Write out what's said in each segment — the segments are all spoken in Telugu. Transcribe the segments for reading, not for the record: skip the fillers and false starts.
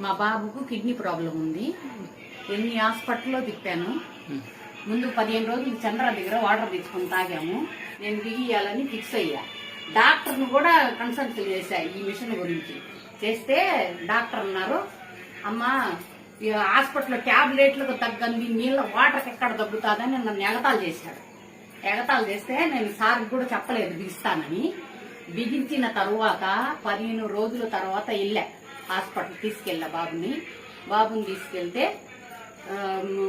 మా బాబుకు కిడ్నీ ప్రాబ్లం ఉంది. ఎన్ని హాస్పిటల్లో తిప్పాను. ముందు 15 రోజులు చంద్ర దగ్గర వాటర్ తెచ్చుకొని తాగాము. నేను బిగియాలని ఫిక్స్ అయ్యా. డాక్టర్ను కూడా కన్సల్ట్ చేశా ఈ మిషన్ గురించి. చేస్తే డాక్టర్ అన్నారు, అమ్మా హాస్పిటల్లో ట్యాబ్లెట్లకు తగ్గంది నీళ్ళ వాటర్కి ఎక్కడ తగ్గుతుందని నన్ను ఎగతాలు చేశాడు. ఎగతాలు చేస్తే నేను సార్కి కూడా చెప్పలేదు బిగిస్తానని. బిగించిన తరువాత 15 రోజుల తర్వాత వెళ్ళా హాస్పిటల్ తీసుకెళ్ళా బాబుని తీసుకెళ్తే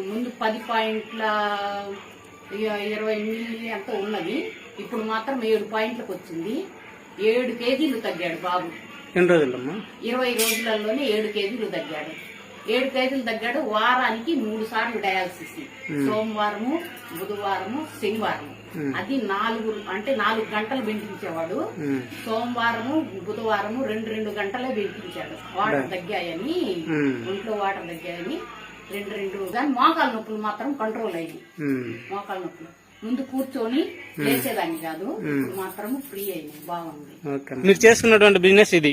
ముందు 10.20 మిల్లీ అంత ఉన్నది. ఇప్పుడు మాత్రం 7 పాయింట్లకు వచ్చింది. 7 కేజీలు తగ్గాడు బాబు. ఎన్ని రోజులమ్మా? 20 రోజులలోనే 7 కేజీలు తగ్గాడు. 7 కేజీలు తగ్గాడు. వారానికి 3 సార్లు డయాలసిస్, సోమవారము, బుధవారము, శనివారము. అది 4 గంటలు బెంటించేవాడు. సోమవారము, బుధవారము 2 గంటలే బెంటించాడు. వాటర్ తగ్గాయని, ఒంట్లో వాటర్ తగ్గాయని 2 కానీ మోకాల నొప్పులు మాత్రం కంట్రోల్ అయ్యి. మోకాల నొప్పులు ముందు కూర్చొని లేచేదాన్ని కాదు, ఇప్పుడు మాత్రం ఫ్రీ అయింది. బాగుంది. మీరు చేసుకున్నటువంటి బిజినెస్ ఇది.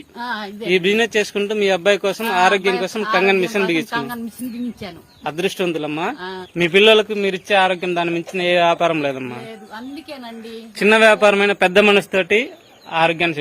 ఈ బిజినెస్ చేసుకుంటూ మీ అబ్బాయి కోసం ఆరోగ్యం కోసం కంగన్ మిషన్ బిగించాను. అదృష్టవంతులమ్మా. మీ పిల్లలకు మీరు ఇచ్చే ఆరోగ్యం దాని మించిన ఏ వ్యాపారం లేదమ్మా. అందుకేనండి చిన్న వ్యాపారమైన పెద్ద మనసుతోటి ఆరోగ్యాన్ని